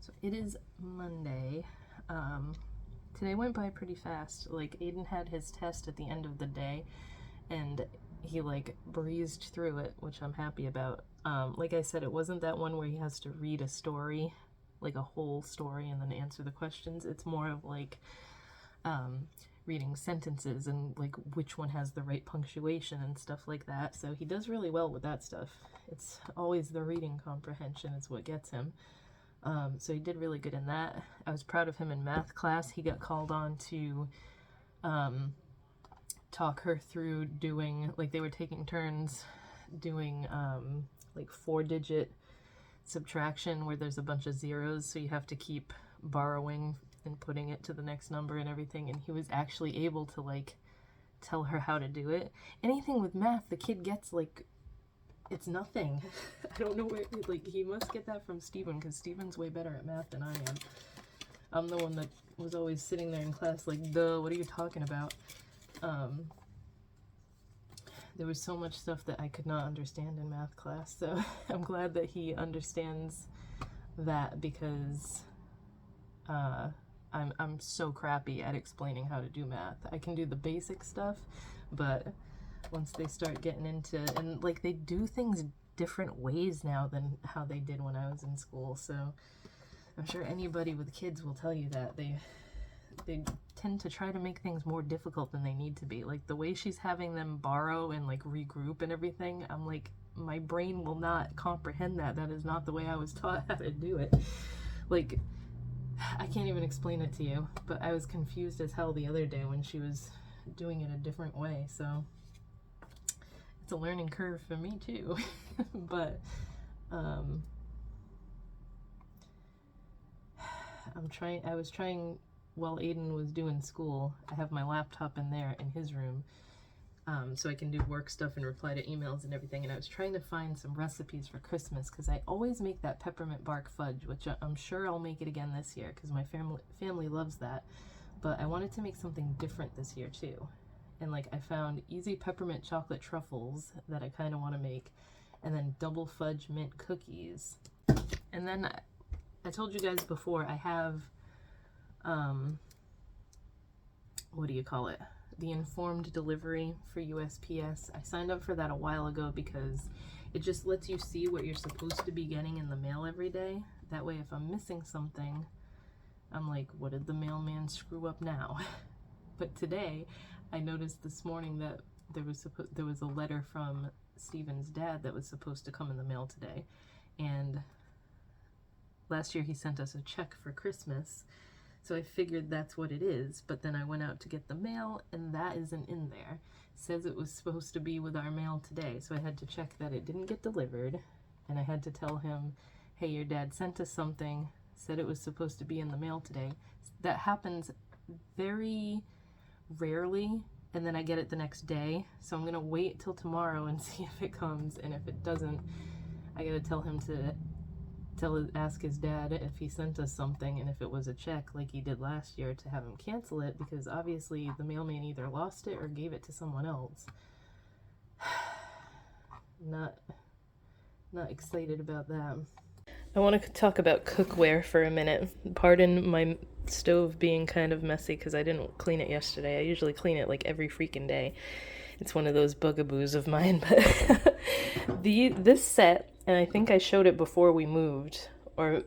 So it is Monday. Today went by pretty fast. Like, Aiden had his test at the end of the day, and he, like, breezed through it, which I'm happy about. Like I said, it wasn't that one where he has to read a story, like a whole story, and then answer the questions. It's more of, like, reading sentences and, like, which one has the right punctuation and stuff like that. So he does really well with that stuff. It's always the reading comprehension is what gets him. So he did really good in that. I was proud of him in math class. He got called on to talk her through doing, like, they were taking turns doing like 4-digit subtraction where there's a bunch of zeros, so you have to keep borrowing and putting it to the next number and everything, and he was actually able to, like, tell her how to do it. Anything with math, the kid gets, like, it's nothing. I don't know where, like, he must get that from Steven, because Steven's way better at math than I am. I'm the one that was always sitting there in class like, duh, what are you talking about? There was so much stuff that I could not understand in math class, so I'm glad that he understands that, because I'm so crappy at explaining how to do math. I can do the basic stuff, but once they start getting into, and, like, they do things different ways now than how they did when I was in school, so I'm sure anybody with kids will tell you that they tend to try to make things more difficult than they need to be. Like, the way she's having them borrow and, like, regroup and everything, I'm like, my brain will not comprehend that. That is not the way I was taught how to do it. Like, I can't even explain it to you, but I was confused as hell the other day when she was doing it a different way, so it's a learning curve for me too. But I was trying while Aiden was doing school. I have my laptop in there in his room, so I can do work stuff and reply to emails and everything, and I was trying to find some recipes for Christmas, because I always make that peppermint bark fudge, which I'm sure I'll make it again this year because my family loves that, but I wanted to make something different this year too. And, like, I found easy peppermint chocolate truffles that I kind of want to make, and then double fudge mint cookies. And then I told you guys before, I have what do you call it? The informed delivery for USPS. I signed up for that a while ago because it just lets you see what you're supposed to be getting in the mail every day. That way, if I'm missing something, I'm like, what did the mailman screw up now? But today, I noticed this morning that there was a letter from Steven's dad that was supposed to come in the mail today. And last year he sent us a check for Christmas, so I figured that's what it is. But then I went out to get the mail, and that isn't in there. It says it was supposed to be with our mail today, so I had to check that it didn't get delivered, and I had to tell him, hey, your dad sent us something, said it was supposed to be in the mail today. That happens very rarely, and then I get it the next day, so I'm gonna wait till tomorrow and see if it comes, and if it doesn't, I gotta tell him to ask his dad if he sent us something, and if it was a check like he did last year, to have him cancel it, because obviously the mailman either lost it or gave it to someone else. Not excited about that. I want to talk about cookware for a minute. Pardon my stove being kind of messy because I didn't clean it yesterday. I usually clean it like every freaking day. It's one of those bugaboos of mine, but this set, and I think I showed it before we moved, or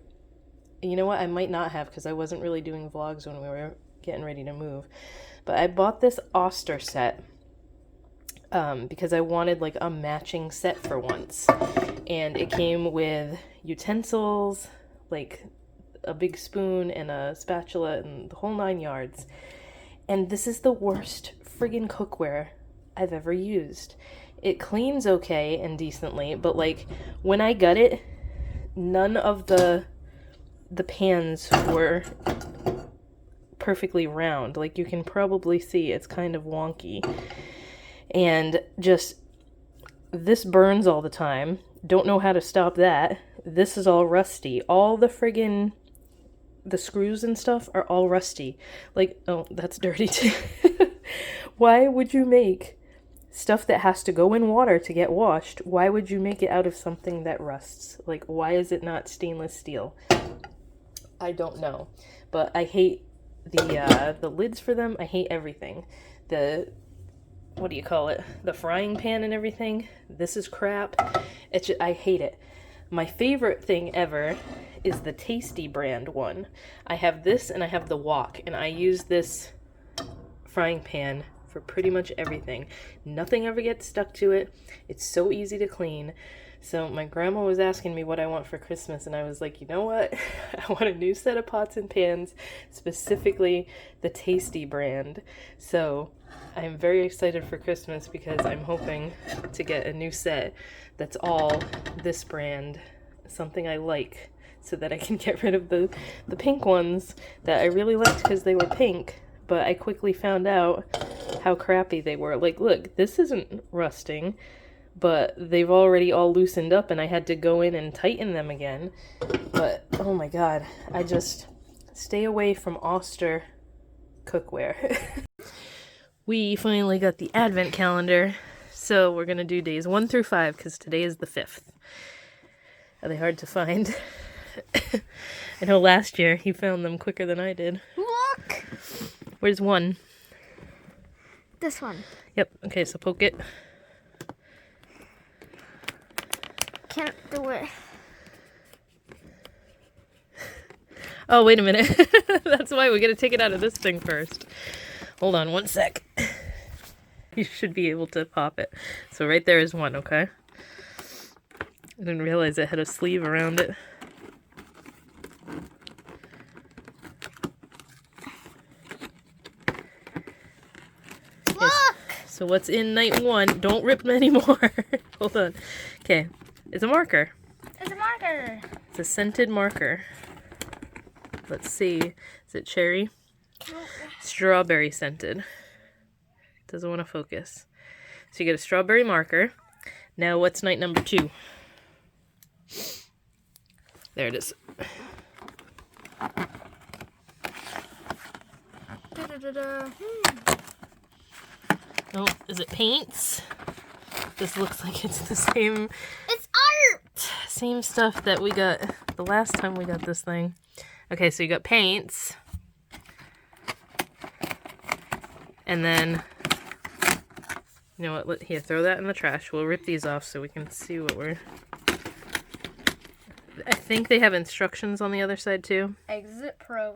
you know what, I might not have, because I wasn't really doing vlogs when we were getting ready to move, but I bought this Oster set because I wanted, like, a matching set for once, and it came with utensils, like a big spoon and a spatula and the whole 9 yards, and this is the worst friggin' cookware I've ever used. It cleans okay and decently, but, like, when I got it, none of the pans were perfectly round. Like, you can probably see it's kind of wonky. And just, this burns all the time. Don't know how to stop that. This is all rusty. All the friggin', the screws and stuff are all rusty. Like, oh, that's dirty too. Why would you make stuff that has to go in water to get washed? Why would you make it out of something that rusts? Like, why is it not stainless steel? I don't know. But I hate the lids for them. I hate everything. The, what do you call it? The frying pan and everything. This is crap. It's just, I hate it. My favorite thing ever is the Tasty brand one. I have this and I have the Wok, and I use this frying pan for pretty much everything. Nothing ever gets stuck to it. It's so easy to clean. So my grandma was asking me what I want for Christmas, and I was like, you know what? I want a new set of pots and pans, specifically the Tasty brand. So I'm very excited for Christmas because I'm hoping to get a new set that's all this brand, something I like, so that I can get rid of the pink ones that I really liked because they were pink, but I quickly found out how crappy they were. Like, look, this isn't rusting, but they've already all loosened up and I had to go in and tighten them again. But, oh my god, I just stay away from Oster cookware. We finally got the advent calendar, so we're gonna do days 1 through 5 because today is the 5th. Are they hard to find? I know last year he found them quicker than I did. Look! Where's 1? This one. Yep, okay, so poke it. Can't do it. Oh, wait a minute. That's why we gotta take it out of this thing first. Hold on 1 sec. You should be able to pop it. So right there is 1, okay? I didn't realize it had a sleeve around it. Look! So what's in night 1? Don't rip any more. Hold on. Okay, it's a marker. It's a marker. It's a scented marker. Let's see. Is it cherry? Strawberry scented. Doesn't want to focus. So you get a strawberry marker. Now what's night number 2? There it is. Oh, is it paints? This looks like it's the same. It's art! Same stuff that we got the last time we got this thing. Okay, so you got paints. And then, you know what, here, throw that in the trash. We'll rip these off so we can see what we're... I think they have instructions on the other side too. Exit Pro.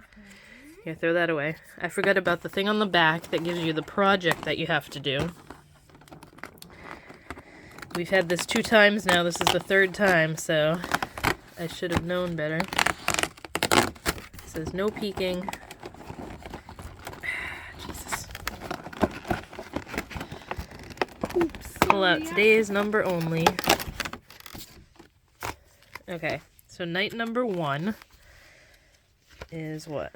Here, throw that away. I forgot about the thing on the back that gives you the project that you have to do. We've had this 2 times now. This is the 3rd time, so I should have known better. It says no peeking. Jesus. Oops. Pull out today's number only. Okay, so night number 1 is what?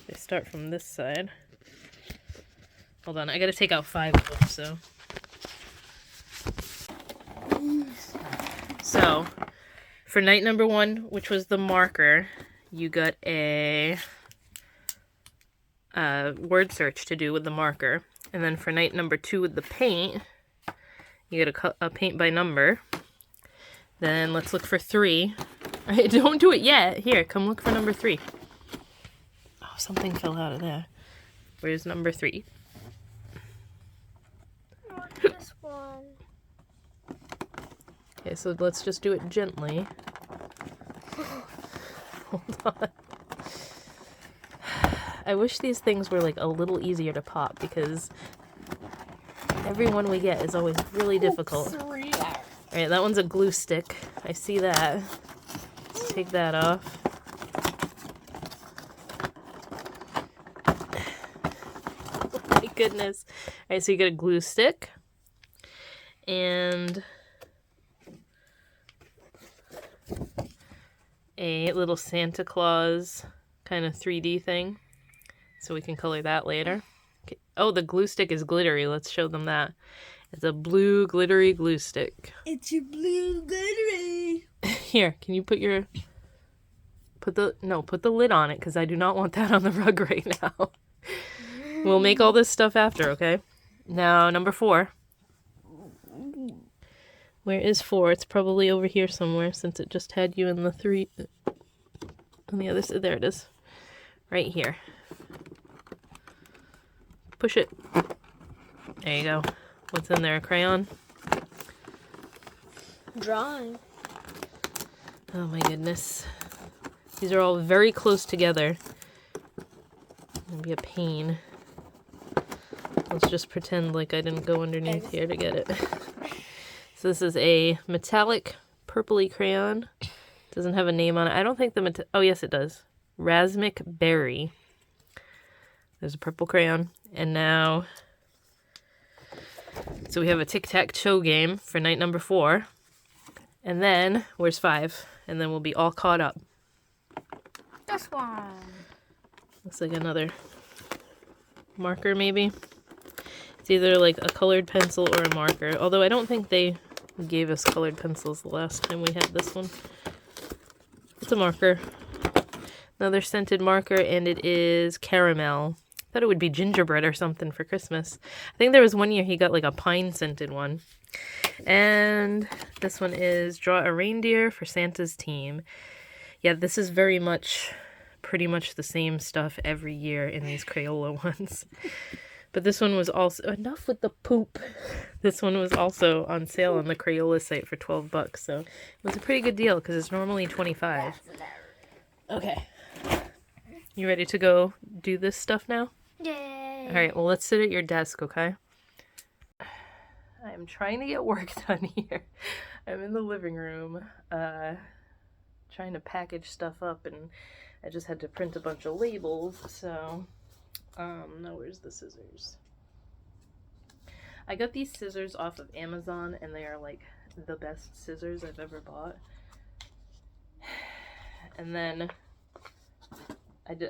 They start from this side. Hold on, I gotta take out 5 of them, so. So, for night number 1, which was the marker, you got a word search to do with the marker. And then for night number 2 with the paint, you get a paint by number. Then let's look for 3. All right, don't do it yet. Here, come look for number 3. Oh, something fell out of there. Where's number 3? This one. Okay, so let's just do it gently. Hold on. I wish these things were like a little easier to pop because every one we get is always really difficult. Alright, that one's a glue stick. I see that. Let's take that off. Oh my goodness. Alright, so you get a glue stick. And a little Santa Claus kind of 3D thing. So we can color that later. Okay. Oh, the glue stick is glittery. Let's show them that. It's a blue glittery glue stick. It's a blue glittery. Here, can you put the lid on it because I do not want that on the rug right now. We'll make all this stuff after, okay? Now, number 4. Where is 4? It's probably over here somewhere since it just had you in the 3. On the other side, there it is. Right here. Push it. There you go. What's in there? A crayon? Drawing. Oh my goodness. These are all very close together. It'll be a pain. Let's just pretend like I didn't go underneath here to get it. So this is a metallic purpley crayon. Doesn't have a name on it. I don't think oh yes it does. Razmik Berry. There's a purple crayon. And now, so we have a tic-tac-toe game for night number 4. And then, where's 5? And then we'll be all caught up. This one. Looks like another marker maybe. It's either like a colored pencil or a marker. Although I don't think they gave us colored pencils the last time we had this one. It's a marker. Another scented marker, and it is caramel. Thought it would be gingerbread or something for Christmas. I think there was one year he got like a pine scented one. And this one is draw a reindeer for Santa's team. Yeah, this is very much, pretty much the same stuff every year in these Crayola ones. But this one was also, enough with the poop. This one was also on sale on the Crayola site for $12, so it was a pretty good deal because it's normally $25. Okay. You ready to go do this stuff now? Yay. All right, well, let's sit at your desk, okay? I'm trying to get work done here. I'm in the living room, trying to package stuff up, and I just had to print a bunch of labels, so, now where's the scissors? I got these scissors off of Amazon, and they are, like, the best scissors I've ever bought. And then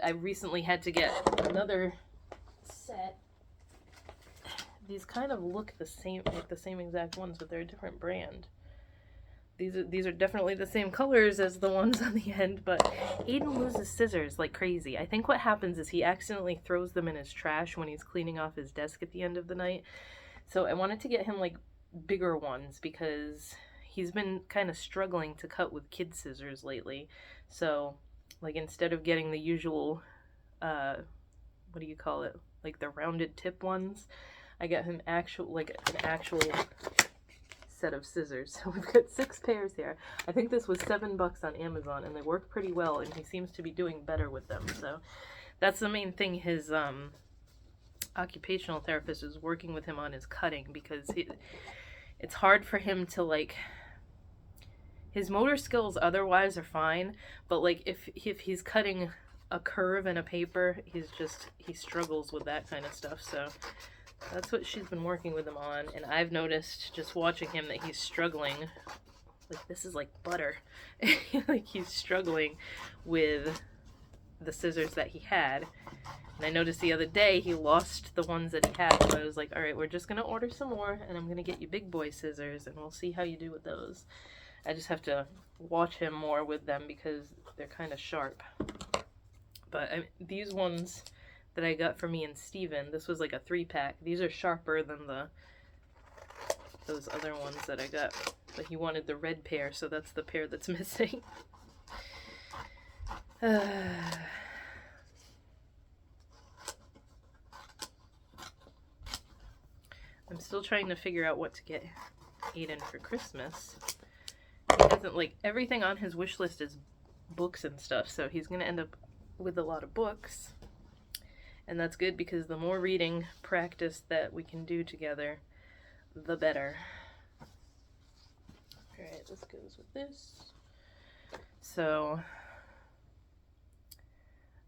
I recently had to get another set. These kind of look the same, like the same exact ones, but they're a different brand. These are definitely the same colors as the ones on the end, but Aiden loses scissors like crazy. I think what happens is he accidentally throws them in his trash when he's cleaning off his desk at the end of the night. So I wanted to get him like bigger ones because he's been kind of struggling to cut with kid scissors lately. So like instead of getting the usual, what do you call it? Like the rounded tip ones, I got him an actual set of scissors. So we've got 6 pairs here. I think this was $7 on Amazon, and they work pretty well, and he seems to be doing better with them. So that's the main thing his occupational therapist is working with him on, is cutting, because it's hard for him to like, his motor skills otherwise are fine, but like if he's cutting a curve in a paper, he struggles with that kind of stuff. So that's what she's been working with him on, and I've noticed just watching him that he's struggling. Like, this is like butter. Like, he's struggling with the scissors that he had. And I noticed the other day he lost the ones that he had, so I was like, alright, we're just gonna order some more, and I'm gonna get you big boy scissors, and we'll see how you do with those. I just have to watch him more with them because they're kind of sharp. But these ones that I got for me and Steven, this was like a 3-pack. These are sharper than those other ones that I got. But he wanted the red pair, so that's the pair that's missing. I'm still trying to figure out what to get Aiden for Christmas. He hasn't, like, everything on his wish list is books and stuff, so he's gonna end up with a lot of books. And that's good because the more reading practice that we can do together, the better. Alright, this goes with this. So,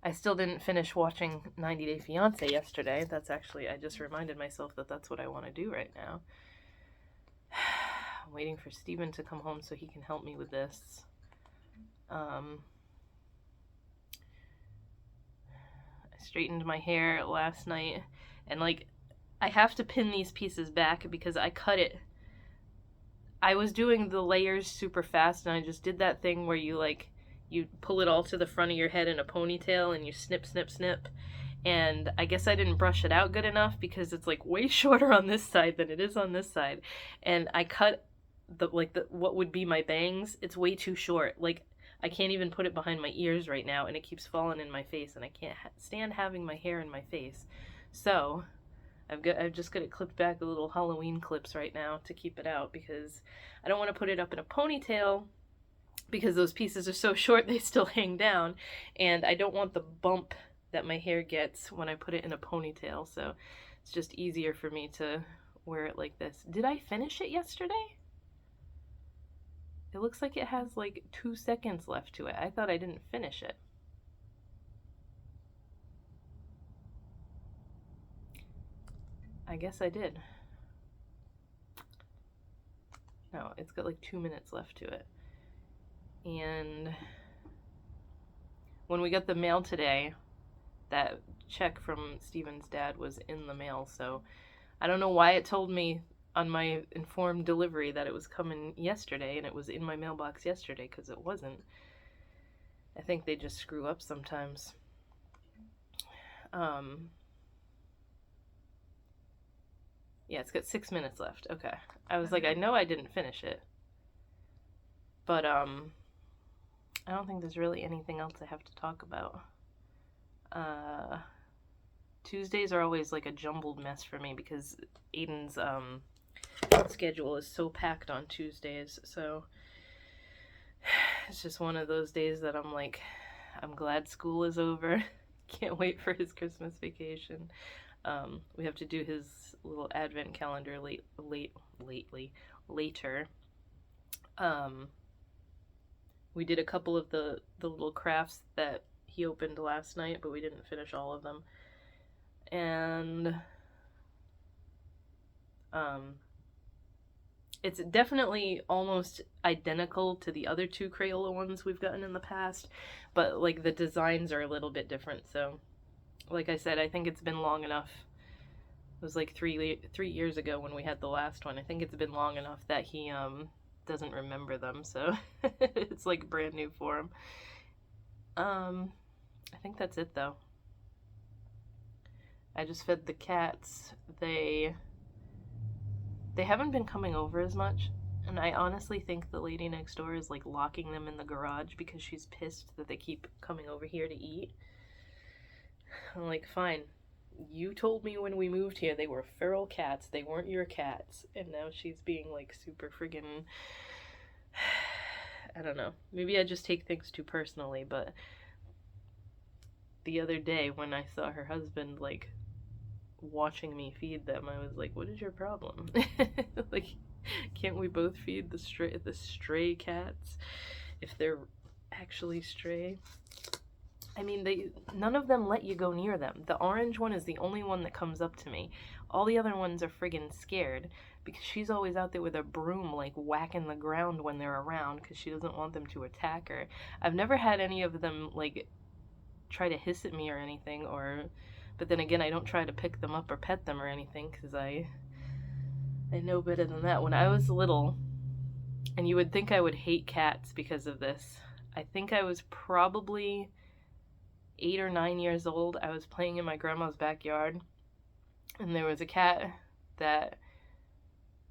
I still didn't finish watching 90 Day Fiancé yesterday. That's actually, I just reminded myself that that's what I want to do right now. I'm waiting for Steven to come home so he can help me with this. I straightened my hair last night, and like, I have to pin these pieces back because I cut it. I was doing the layers super fast, and I just did that thing where you pull it all to the front of your head in a ponytail and you snip, snip, snip. And I guess I didn't brush it out good enough because it's like way shorter on this side than it is on this side. And I cut what would be my bangs. It's way too short. Like, I can't even put it behind my ears right now, and it keeps falling in my face, and I can't stand having my hair in my face. So I've just got it clipped back with little Halloween clips right now to keep it out, because I don't want to put it up in a ponytail because those pieces are so short they still hang down, and I don't want the bump that my hair gets when I put it in a ponytail, so it's just easier for me to wear it like this. Did I finish it yesterday? It looks like it has like 2 seconds left to it. I thought I didn't finish it. I guess I did. No, it's got like 2 minutes left to it. And when we got the mail today, that check from Steven's dad was in the mail, so I don't know why it told me on my informed delivery that it was coming yesterday, and it was in my mailbox yesterday, because it wasn't. I think they just screw up sometimes. Yeah, it's got 6 minutes left. Okay. I was like, I know I didn't finish it. But, I don't think there's really anything else I have to talk about. Tuesdays are always like a jumbled mess for me because Aiden's, schedule is so packed on Tuesdays, so it's just one of those days that I'm like, I'm glad school is over. Can't wait for his Christmas vacation. We have to do his little advent calendar later. We did a couple of the little crafts that he opened last night, but we didn't finish all of them. And it's definitely almost identical to the other 2 Crayola ones we've gotten in the past, but like the designs are a little bit different. So like I said, I think it's been long enough. It was like 3 years ago when we had the last one. I think it's been long enough that he doesn't remember them, so it's like brand new for him. I think that's it though. I just fed the cats. They haven't been coming over as much, and I honestly think the lady next door is like locking them in the garage because she's pissed that they keep coming over here to eat. I'm like, fine. You told me when we moved here they were feral cats. They weren't your cats. And now she's being like super friggin'... I don't know. Maybe I just take things too personally, but the other day when I saw her husband like watching me feed them, I was like, what is your problem? Like, can't we both feed the stray cats if they're actually stray? I mean, none of them let you go near them. The orange one is the only one that comes up to me. All the other ones are friggin' scared because she's always out there with a broom, like whacking the ground when they're around because she doesn't want them to attack her. I've never had any of them like try to hiss at me or anything, but then again, I don't try to pick them up or pet them or anything because I know better than that. When I was little, and you would think I would hate cats because of this, I think I was probably 8 or 9 years old. I was playing in my grandma's backyard, and there was a cat that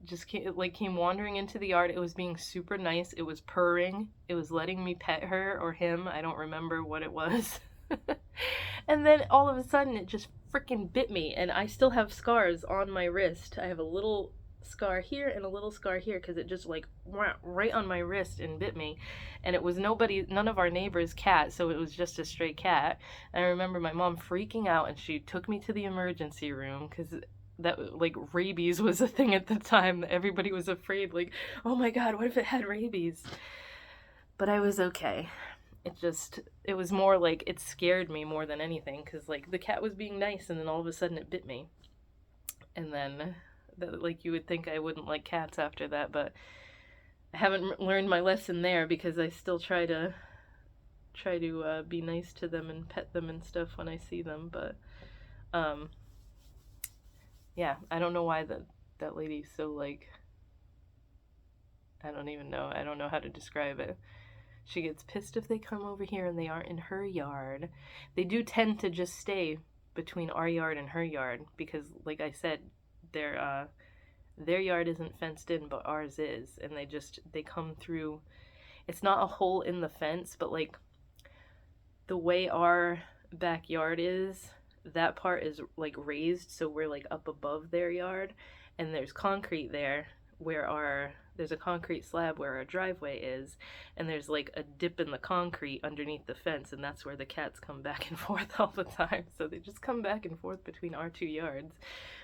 just came wandering into the yard. It was being super nice. It was purring. It was letting me pet her or him. I don't remember what it was. And then all of a sudden it just freaking bit me, and I still have scars on my wrist. I have a little scar here and a little scar here because it just like right on my wrist and bit me. And it was none of our neighbors' cat, so it was just a stray cat. And I remember my mom freaking out, and she took me to the emergency room because that like rabies was a thing at the time. Everybody was afraid, like, oh my god, what if it had rabies? But I was okay. It was more like it scared me more than anything because like the cat was being nice, and then all of a sudden it bit me. And then like you would think I wouldn't like cats after that, but I haven't learned my lesson there because I still try to be nice to them and pet them and stuff when I see them. But yeah, I don't know why that lady's so like, I don't even know. I don't know how to describe it. She gets pissed if they come over here and they aren't in her yard. They do tend to just stay between our yard and her yard because, like I said, their yard isn't fenced in, but ours is, and they come through. it's not a hole in the fence, but like the way our backyard is, that part is like raised, so we're like up above their yard, and there's concrete there where there's a concrete slab where our driveway is, and there's like a dip in the concrete underneath the fence, and that's where the cats come back and forth all the time. So they just come back and forth between our 2 yards.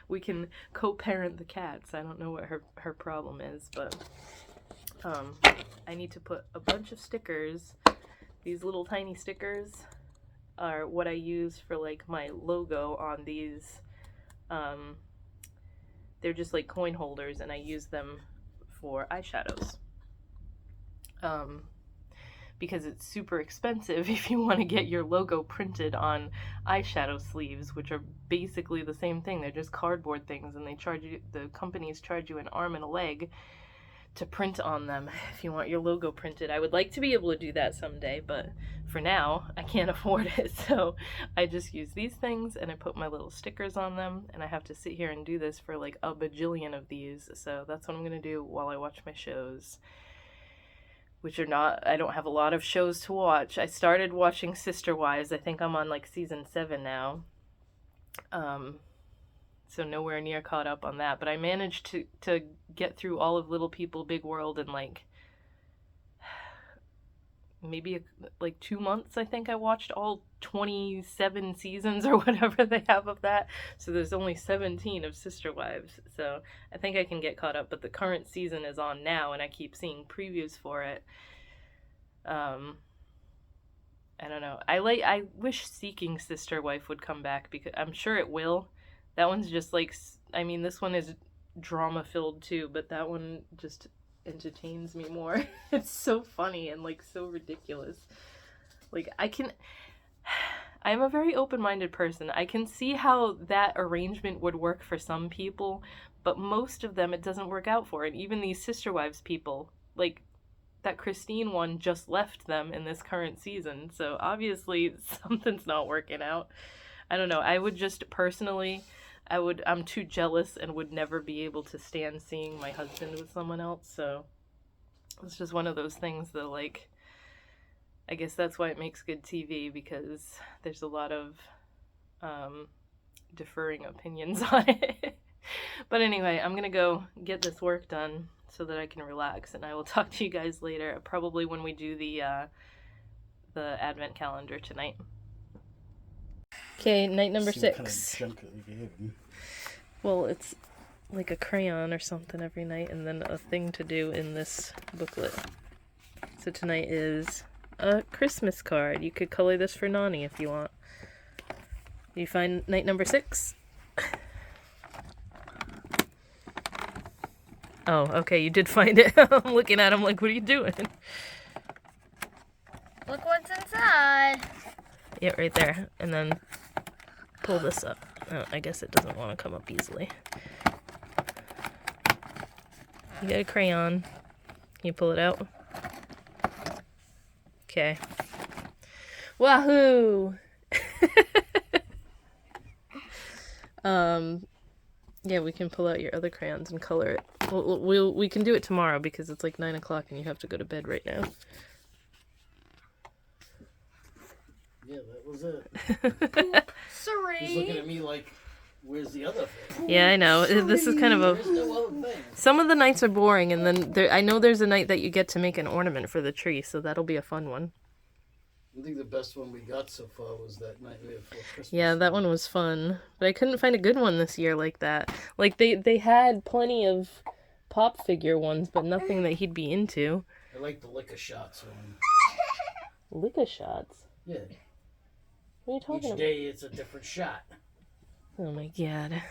We can co-parent the cats. I don't know what her problem is, but I need to put a bunch of stickers. These little tiny stickers are what I use for like my logo on these. They're just like coin holders, and I use them for eyeshadows. Because it's super expensive if you want to get your logo printed on eyeshadow sleeves, which are basically the same thing. They're just cardboard things, and the companies charge you an arm and a leg to print on them if you want your logo printed. I would like to be able to do that someday, but for now I can't afford it, so I just use these things and I put my little stickers on them, and I have to sit here and do this for like a bajillion of these, so that's what I'm gonna do while I watch my shows, which are not, I don't have a lot of shows to watch. I started watching Sister Wives. I think I'm on like season 7 now. So nowhere near caught up on that, but I managed to get through all of Little People Big World in like maybe like 2 months. I think I watched all 27 seasons or whatever they have of that. So there's only 17 of Sister Wives. So I think I can get caught up, but the current season is on now, and I keep seeing previews for it. I don't know. I wish Seeking Sister Wife would come back, because I'm sure it will. That one's just like, I mean, this one is drama filled too, but that one just entertains me more. It's so funny and like so ridiculous. Like I'm a very open-minded person. I can see how that arrangement would work for some people, but most of them it doesn't work out for. And even these Sister Wives people, like that Christine one just left them in this current season, so obviously something's not working out. I don't know. I would just personally, I'm too jealous and would never be able to stand seeing my husband with someone else, so it's just one of those things that, like, I guess that's why it makes good TV, because there's a lot of differing opinions on it. But anyway, I'm gonna go get this work done so that I can relax, and I will talk to you guys later, probably when we do the advent calendar tonight. Okay, night number 6. Kind of junk that you gave him. Well, it's like a crayon or something every night, and then a thing to do in this booklet. So tonight is a Christmas card. You could color this for Nani if you want. You find night number 6? Oh, okay, you did find it. I'm looking at him like, what are you doing? Look what's inside. Yeah, right there. And then pull this up. Oh, I guess it doesn't want to come up easily. You got a crayon. Can you pull it out? Okay. Wahoo! Yeah, we can pull out your other crayons and color it. We can do it tomorrow because it's like 9 o'clock and you have to go to bed right now. Yeah, that was it. Sorry. He's looking at me like, where's the other thing? Yeah, I know. This is kind of There's no other thing. Some of the nights are boring, and then I know there's a night that you get to make an ornament for the tree, so that'll be a fun one. I think the best one we got so far was that Nightmare Before Christmas. Yeah, that one was fun, but I couldn't find a good one this year like that. Like they had plenty of pop figure ones, but nothing that he'd be into. I like the liquor shots one. Liquor shots? Yeah. What are you talking Each about? day it's a different shot. Oh my god.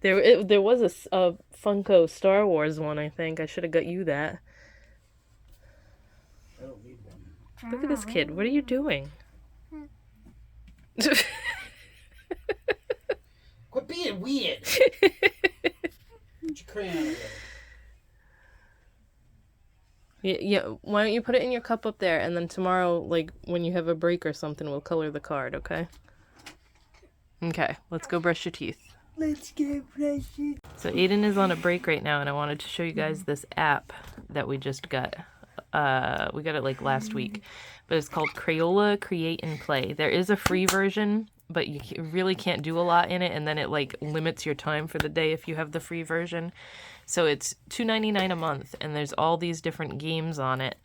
There was a Funko Star Wars one, I think. I should have got you that. I don't need one. Look at this kid. What are you doing? Quit being weird. Put your crayon away. Yeah, why don't you put it in your cup up there, and then tomorrow, like, when you have a break or something, we'll color the card, okay? Okay, let's go brush your teeth. Let's get brushed. So Aiden is on a break right now, and I wanted to show you guys this app that we just got We got it like last week, but it's called Crayola Create and Play. There is a free version, but you really can't do a lot in it, and then it like limits your time for the day if you have the free version. So it's $2.99 a month, and there's all these different games on it.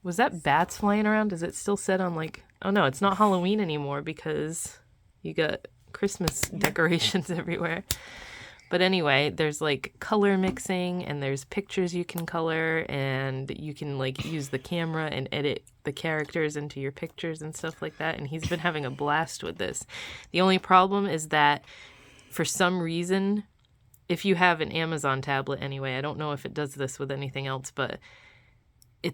Was that bats flying around? Is it still set on like... Oh no, it's not Halloween anymore because you got Christmas decorations everywhere. But anyway, there's like color mixing, and there's pictures you can color, and you can like use the camera and edit the characters into your pictures and stuff like that. And he's been having a blast with this. The only problem is that for some reason, if you have an Amazon tablet anyway, I don't know if it does this with anything else, but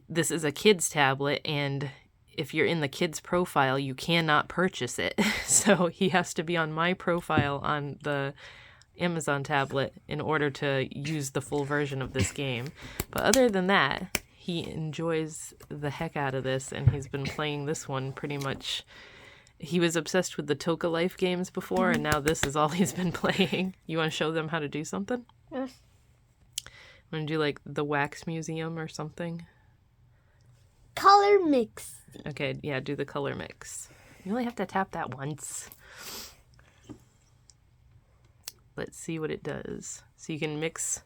this is a kid's tablet, and if you're in the kid's profile, you cannot purchase it. So he has to be on my profile on the Amazon tablet in order to use the full version of this game. But other than that, he enjoys the heck out of this, and he's been playing this one pretty much. He was obsessed with the Toca Life games before, and now this is all he's been playing. You want to show them how to do something? Yes. Want to do like the wax museum or something? Color mix. Okay, yeah, do the color mix. You only have to tap that once. Let's see what it does. So you can mix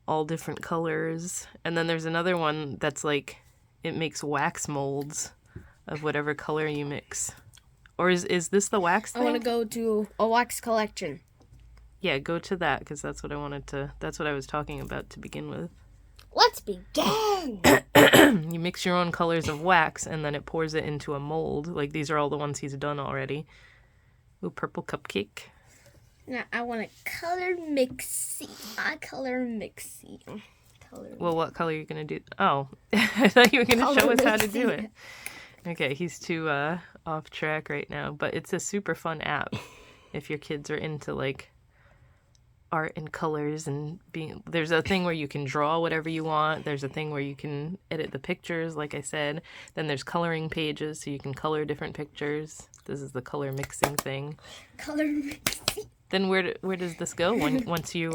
all different colors. And then there's another one that's like, it makes wax molds of whatever color you mix. Or is this the wax thing? I want to go to a wax collection. Yeah, go to that, because that's what I was talking about to begin with. Let's begin! You mix your own colors of wax, and then it pours it into a mold. Like, these are all the ones he's done already. Ooh, purple cupcake. Now I want a color mixy. Color mixy. Well, what color are you going to do? Oh, I thought you were going to show us how to do it. Okay, he's too off track right now, but it's a super fun app if your kids are into, like, art and colors and being... There's a thing where you can draw whatever you want. There's a thing where you can edit the pictures, like I said. Then there's coloring pages, so you can color different pictures. This is the color mixing thing. Color mixy. Then where does this go once you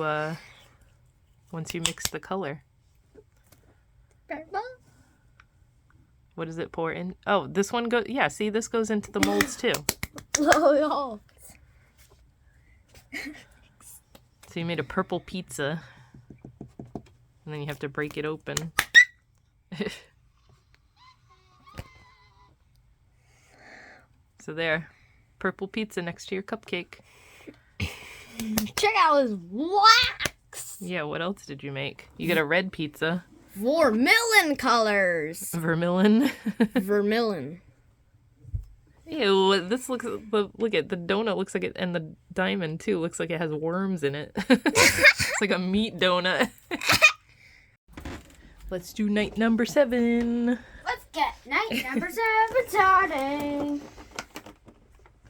mix the color? What does it pour in? Oh, this one goes... Yeah, see, this goes into the molds too. Oh, So you made a purple pizza, and then you have to break it open. So there, purple pizza next to your cupcake. check out his wax. Yeah, what else did you make? You got a red pizza. Vermilion colors. Vermilion. Vermilion. Ew, this looks... Look at the donut looks like it, and the diamond too looks like it has worms in it. It's like a meat donut. Let's do night number 7. Let's get night number 7 starting.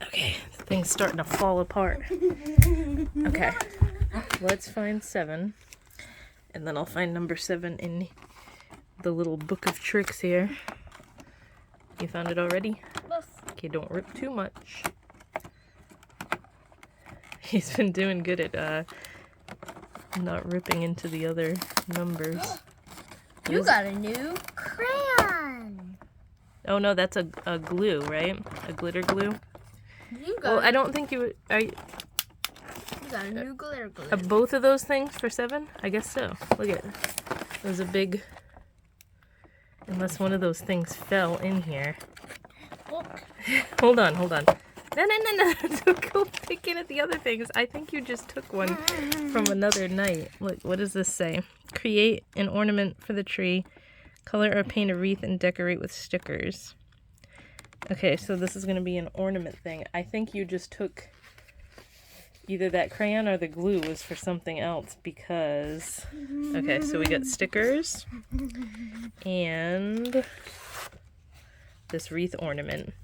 Okay, the thing's starting to fall apart. Okay, let's find 7. And then I'll find number 7 in the little book of tricks here. You found it already? Yes. Okay, don't rip too much. He's been doing good at not ripping into the other numbers. You got a new crayon. Oh no, that's a glue, right? A glitter glue? You got, Well, I don't think you would... you got a new glitter glue. Are both of those things for 7? I guess so. Look at it. There's a big... Unless one of those things fell in here. Hold on. No. Don't go picking at the other things. I think you just took one from another night. Look, what does this say? Create an ornament for the tree. Color or paint a wreath and decorate with stickers. Okay, so this is going to be an ornament thing. I think you just took either that crayon or the glue was for something else because... Okay, so we got stickers and this wreath ornament.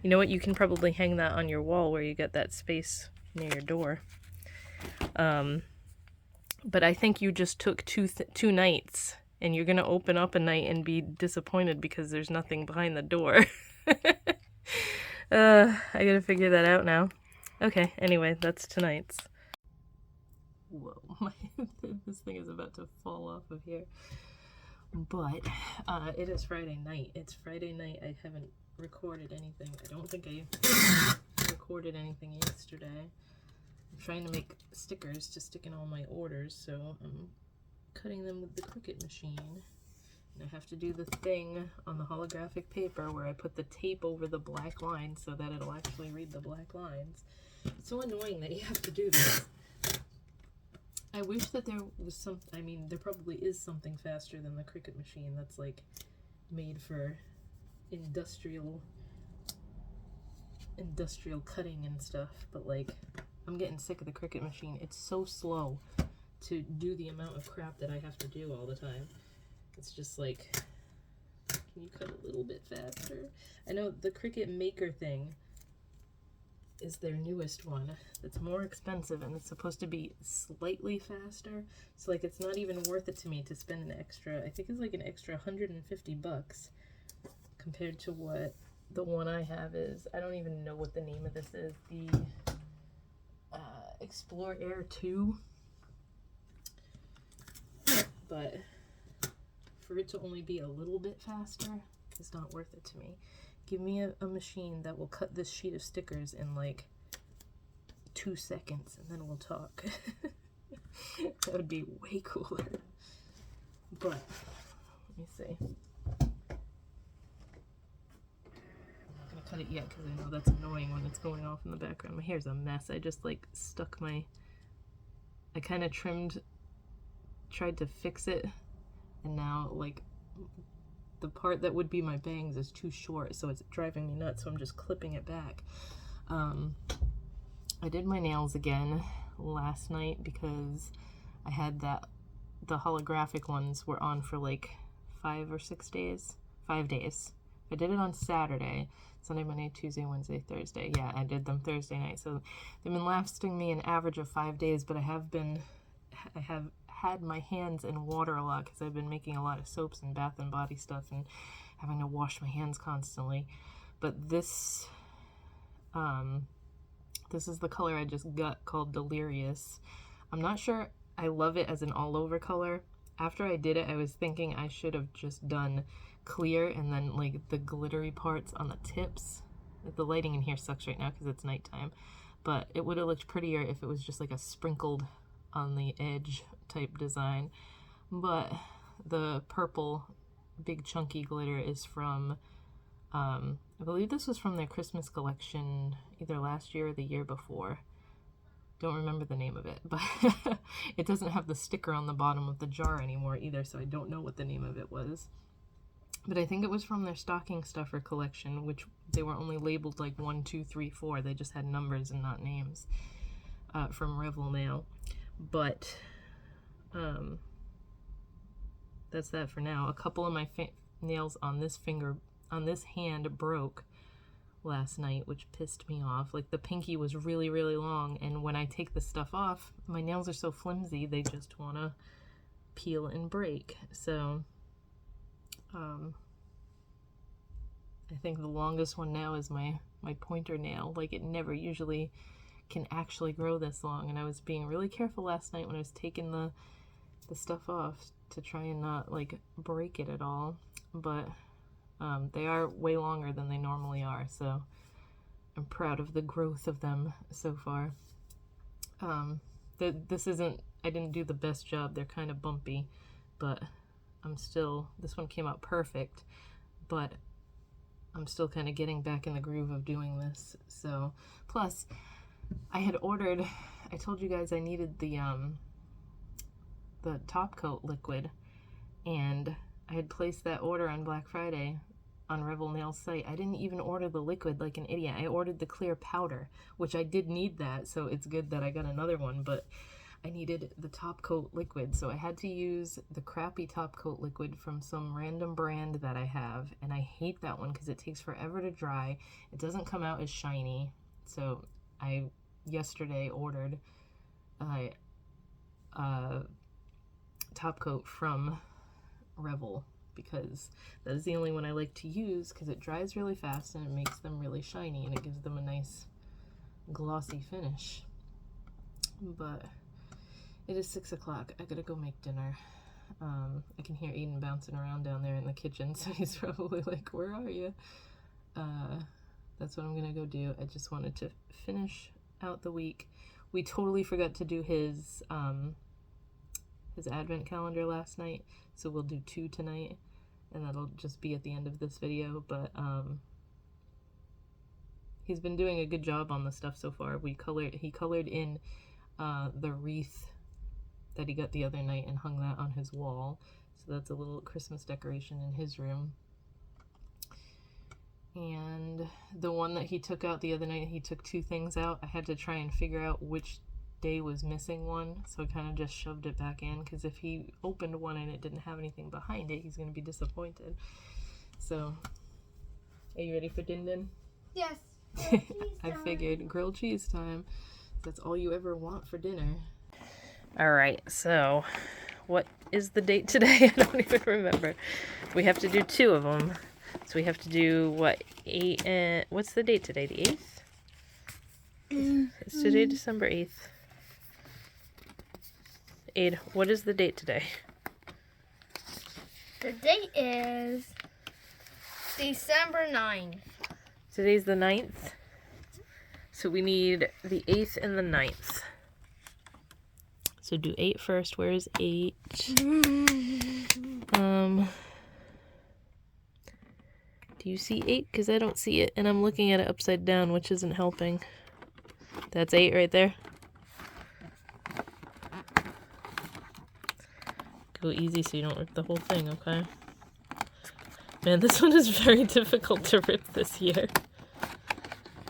You know what? You can probably hang that on your wall where you get that space near your door. But I think you just took two nights, and you're going to open up a night and be disappointed because there's nothing behind the door. I gotta figure that out now. Okay, anyway, that's tonight's. Whoa, this thing is about to fall off of here. But it is Friday night. It's Friday night. I haven't recorded anything. I don't think I recorded anything yesterday. I'm trying to make stickers to stick in all my orders, so I'm cutting them with the Cricut machine. And I have to do the thing on the holographic paper where I put the tape over the black lines so that it'll actually read the black lines. It's so annoying that you have to do this. I wish that there was some, I mean, there probably is something faster than the Cricut machine that's like made for industrial cutting and stuff, but like, I'm getting sick of the Cricut machine. It's so slow to do the amount of crap that I have to do all the time. It's just like, can you cut a little bit faster? I know the Cricut Maker thing is their newest one. It's more expensive and it's supposed to be slightly faster. So like, it's not even worth it to me to spend an extra, I think it's like an extra $150 compared to what the one I have is. I don't even know what the name of this is. The Explore Air 2. But for it to only be a little bit faster is not worth it to me. Give me a machine that will cut this sheet of stickers in like 2 seconds and then we'll talk. That would be way cooler. But, let me see. I'm not gonna cut it yet because I know that's annoying when it's going off in the background. My hair's a mess. I just like stuck my, I kind of tried to fix it, and now like the part that would be my bangs is too short, so it's driving me nuts, so I'm just clipping it back. I did my nails again last night because I had the holographic ones were on for like 5 or 6 days. 5 days. I did it on Saturday, Sunday, Monday, Tuesday, Wednesday, Thursday. Yeah, I did them Thursday night, so they've been lasting me an average of 5 days, but I have had my hands in water a lot because I've been making a lot of soaps and bath and body stuff and having to wash my hands constantly. But this is the color I just got, called Delirious. I'm not sure I love it as an all over color. After I did it, I was thinking I should have just done clear and then like the glittery parts on the tips. The lighting in here sucks right now because it's nighttime, but it would have looked prettier if it was just like a sprinkled on the edge type design. But the purple big chunky glitter is from I believe this was from their Christmas collection either last year or the year before. Don't remember the name of it, but it doesn't have the sticker on the bottom of the jar anymore either, so I don't know what the name of it was. But I think it was from their stocking stuffer collection, which they were only labeled like 1, 2, 3, 4. They just had numbers and not names, from Revel Nail. But that's that for now. A couple of my nails on this finger, on this hand, broke last night, which pissed me off. Like, the pinky was really, really long, and when I take the stuff off, my nails are so flimsy, they just want to peel and break. So, I think the longest one now is my pointer nail. Like, it never usually can actually grow this long, and I was being really careful last night when I was taking the stuff off to try and not, like, break it at all. But they are way longer than they normally are, so I'm proud of the growth of them so far. This isn't, I didn't do the best job. They're kind of bumpy, but this one came out perfect, but I'm still kind of getting back in the groove of doing this. So, plus, I had ordered, I told you guys I needed the top coat liquid, and I had placed that order on Black Friday on Revel Nail's site. I didn't even order the liquid like an idiot. I ordered the clear powder, which I did need that, so it's good that I got another one, but I needed the top coat liquid, so I had to use the crappy top coat liquid from some random brand that I have, and I hate that one because it takes forever to dry. It doesn't come out as shiny, so I yesterday ordered top coat from Revel because that is the only one I like to use because it dries really fast and it makes them really shiny and it gives them a nice glossy finish. But it is 6 o'clock. I gotta go make dinner. I can hear Aiden bouncing around down there in the kitchen, so he's probably like, where are you? That's what I'm gonna go do. I just wanted to finish out the week. We totally forgot to do his advent calendar last night, so we'll do 2 tonight, and that'll just be at the end of this video. But he's been doing a good job on the stuff so far. He colored in the wreath that he got the other night and hung that on his wall. So that's a little Christmas decoration in his room. And the one that he took out the other night, he took 2 things out. I had to try and figure out which day was missing one, so I kind of just shoved it back in, because if he opened one and it didn't have anything behind it, he's going to be disappointed. So, are you ready for Din Din? Yes. I figured grilled cheese time. That's all you ever want for dinner. Alright, so what is the date today? I don't even remember. We have to do 2 of them. So we have to do what? 8 what's the date today? The 8th? It's today December 8th. Aid, what is the date today? The date is December 9th. Today's the 9th. So we need the 8th and the 9th. So do 8 first. Where is 8? Do you see 8? Because I don't see it, and I'm looking at it upside down, which isn't helping. That's 8 right there. Go easy so you don't rip the whole thing, okay? Man, this one is very difficult to rip this year.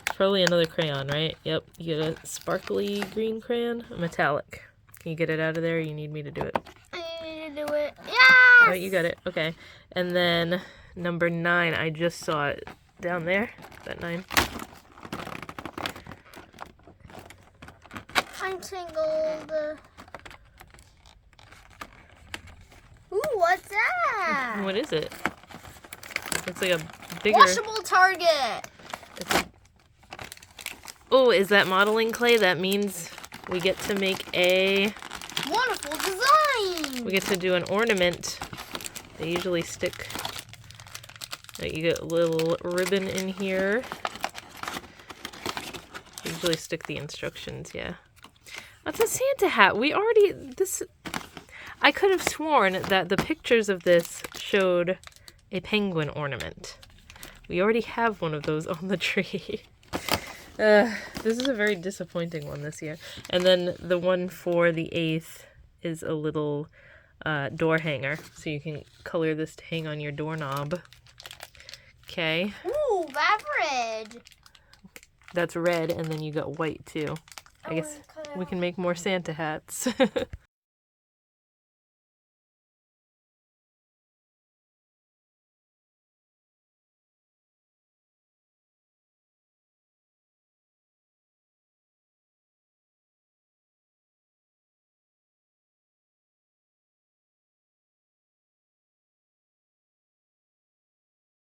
Probably another crayon, right? Yep, you get a sparkly green crayon, a metallic. Can you get it out of there, or you need me to do it? I need to do it. Yes! Alright, you got it. Okay. And then number 9, I just saw it down there. Is that 9? I'm tangled. Ooh, what's that? What is it? It's like a bigger... Washable target. Oh, is that modeling clay? That means we get to make a... Wonderful design. We get to do an ornament. They usually stick... You get a little ribbon in here. They usually stick the instructions, yeah. That's a Santa hat. We already... I could have sworn that the pictures of this showed a penguin ornament. We already have one of those on the tree. This is a very disappointing one this year. And then the one for the 8th is a little door hanger. So you can color this to hang on your doorknob. Okay. Ooh, beverage. That's red, and then you got white too. I guess we can make more Santa hats.